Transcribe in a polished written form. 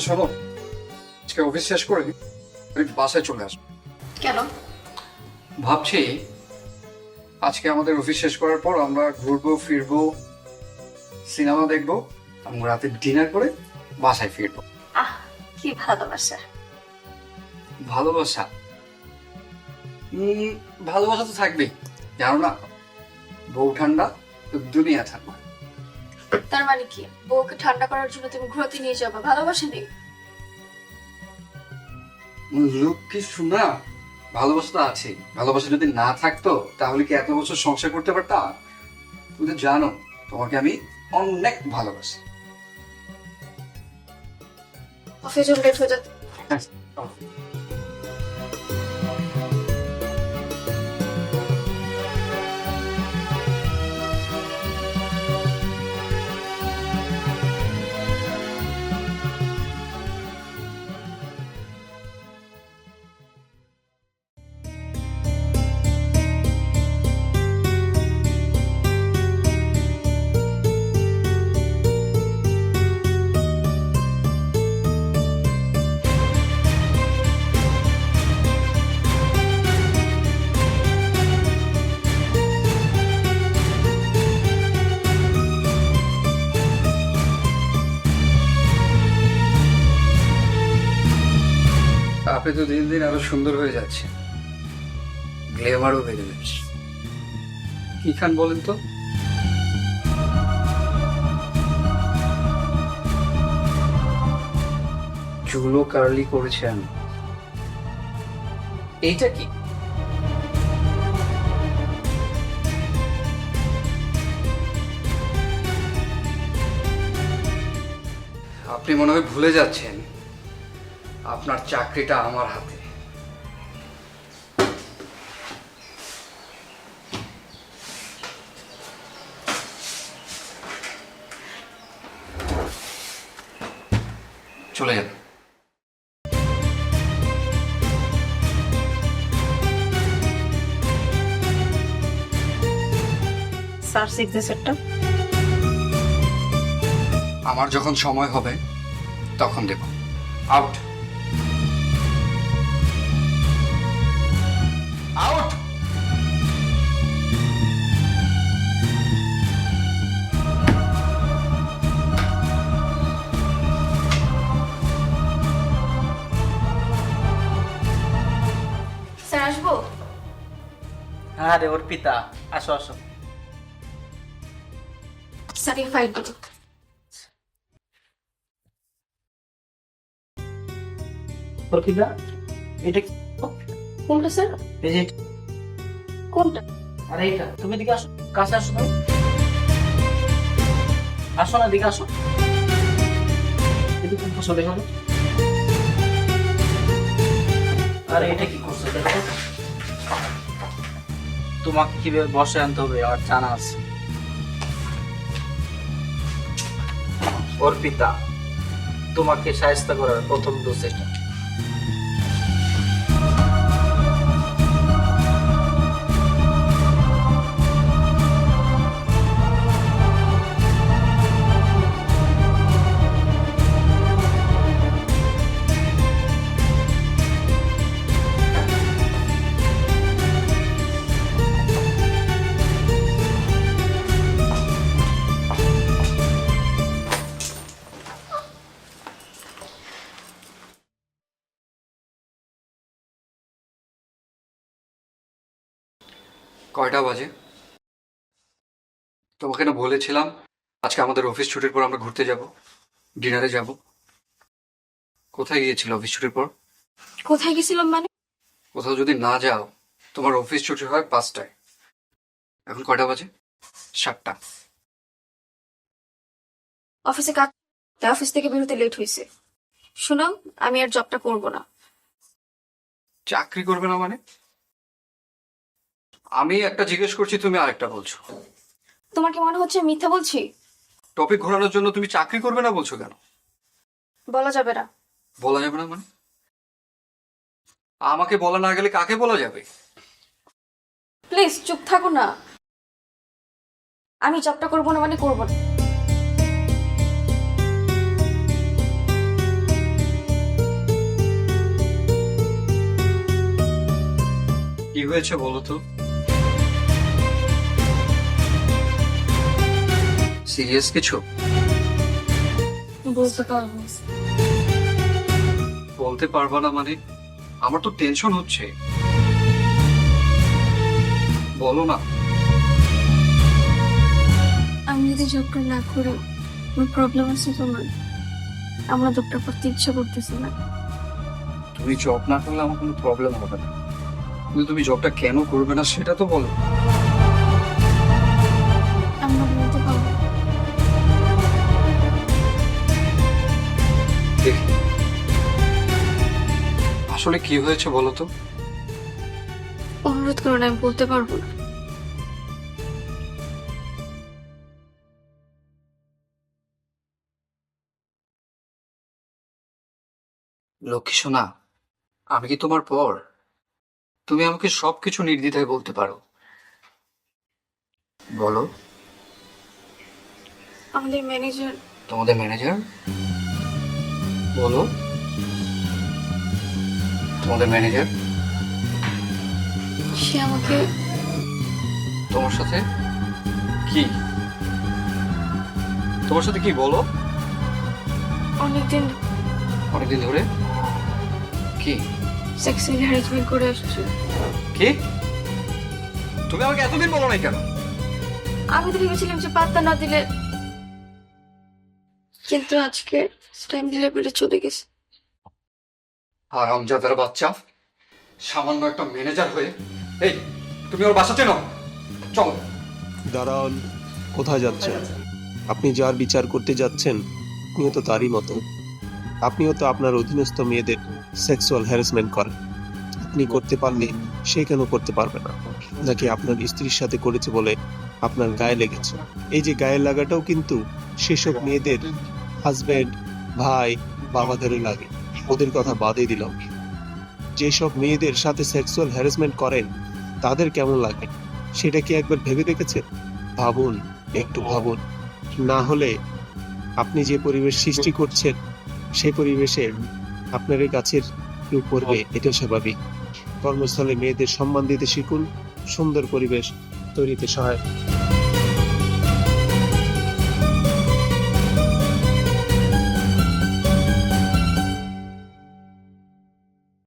আচ্ছা শোনো, আজকে অফিস শেষ করে আমি বাসায় চলে আসবো। কেন? ভাবছি আজকে আমাদের অফিস শেষ করার পর আমরা ঘুরবো ফিরবো, সিনেমা দেখবো এবং রাতে ডিনার করে বাসায় ফিরবো। আহ, কি ভালোবাসা। ভালোবাসা ভালোবাসা তো থাকবেই, জানো না, বউ ঠান্ডা তো দুনিয়া ঠান্ডা। তার মানে কি বউকে ঠান্ডা করার জন্য তুমি ঘুরতে নিয়ে যাবে? ভালোবাসা নেই? লোক কি শোনা, ভালোবাসা তো আছে। ভালোবাসা যদি না থাকতো তাহলে কি এত বছর সংসার করতে পারতাম? তুমি তো জানো তোমাকে আমি অনেক ভালোবাসি। অফিস লেট হয়ে যাচ্ছে। আপনি তো দিন দিন আরো সুন্দর হয়ে যাচ্ছে, গ্লেমারও বেড়ে যাচ্ছে। কি খান বলেন তো? চুলও কার্লি করেছেন, এইটা কি? আপনি মনে হয় ভুলে যাচ্ছেন আপনার চাকরিটা আমার হাতে। চলে যান। স্যার সিগনেচারটা আমার যখন সময় হবে তখন দেব। Out out. স্যার আসবো? হ্যাঁ রে অর্পিতা, আসো আসো। স্যার ফাইল দিন। অর্পিতা, এটা কি? কোনটা স্যার? এই যে কোনটা? আরে এইটা। তুমি এদিকে আসো, কাছে আসো তুমি। আসো না, এদিকে আসো। এদিকে বসো, দেখো। আরে এটা কি করছো দেখো। তোমাকে কিভাবে বসে আনতে হবে আর জানা আছে। অর্পিতা, তোমাকে সাহায্য করার প্রথম দোষ এটা। কয়টা বাজে? তোমাকে না বলেছিলাম আজকে আমাদের অফিস ছুটির পর আমরা ঘুরতে যাব, ডিনারে যাব। কোথায় গিয়েছিল অফিস ছুটির পর? কোথায় গেছিলাম মানে? কোথাও যদি না যাও, তোমার অফিস ছুটি হয় 5টায়। এখন কয়টা বাজে? 7টা। অফিসে কাজ, তাই অফিস থেকে বেরোতে লেট হয়েছে। শোনো, আমি আর জবটা করব না। চাকরি করবে না মানে? আমি একটা জিজ্ঞেস করছি, তুমি আরেকটা বলছো। তোমার কি মনে হচ্ছে মিথ্যা বলছি? টপিক ঘোরানোর জন্য তুমি চাকরি করবে না বলছো কেন? বলা যাবে না। বলা যাবে না মানে? আমাকে বলা না গেলে কাকে বলা যাবে? প্লিজ চুপ থাকো না। আমি জবটা করবো না মানে করবো না। হয়েছে বলো তো? সিরিয়াস কিছু? বলতে পারবো না। বলতে পারবা না মানে? আমার তো টেনশন হচ্ছে। বলো না। আমি যদি জবটা না করি কোনো প্রবলেম আছে তোমার? আমরা জবটা করতে ইচ্ছা করতেছি না। তুমি জব না করলে আমার কোনো প্রবলেম হবে না, কিন্তু তুমি জবটা কেন করবে না সেটা তো বলো। আমরা বলতে পারবো না। দেখি আসলে কি হয়েছে বলো তো? অনুরোধ করো না, আমি বলতে পারবো না। লক্ষ্মী সোনা, আমি কি তোমার পর? তুমি আমাকে সবকিছু নির্দ্বিধায় বলতে পারো। বলো। আমাদের ম্যানেজার তোমাদের ম্যানেজার? বলো। তোমাদের ম্যানেজার সে আমাকে তোমার সাথে কি? তোমার সাথে কি বলো? অনেকদিন অনেকদিন ধরে কি? সেক্সুয়ালি হ্যারাসমেন্ট করে আসছে। কি? তুমি আমাকে এতদিন বলো নাই কেন? আমি তো ভেবেছিলাম যে পাত্তা না দিলে, কিন্তু আজকে টাইম দিলে বেড়ে চলে গেছে। হারামজাদার বাচ্চা, সামান্য একটা ম্যানেজার হয়ে। এই, তুমি ওর বাসা চেনো? চলো। দাঁড়ান, কোথায় যাচ্ছেন? আপনি যার বিচার করতে যাচ্ছেন আপনিও তো তারই মতো। আপনিও তো আপনার অধীনস্থ মেয়েদের সেক্সুয়াল হ্যারাসমেন্ট করেন। আপনি করতে পারলে সে কেন করতে পারবে না? নাকি আপনার স্ত্রীর সাথে করেছে বলে আপনার গায়ে লেগেছে? এই যে গায়ে লাগাটাও কিন্তু সেসব মেয়েদের হাজবেন্ড, ভাই, বাবাদেরও লাগে। ওদের কথা বাদে দিলাম, যেসব মেয়েদের সাথে সেক্সুয়াল হ্যারাসমেন্ট করেন তাদের কেমন লাগে সেটা কি একবার ভেবে দেখেছেন? ভাবুন, একটু ভাবুন। না হলে আপনি যে পরিবেশ সৃষ্টি করছেন সেই পরিবেশে আপনার এই গাছের কেউ পড়বে, এটা স্বাভাবিক। কর্মস্থলে মেয়েদের সম্মান দিতে শিখুন, সুন্দর পরিবেশ তৈরিতে সহায়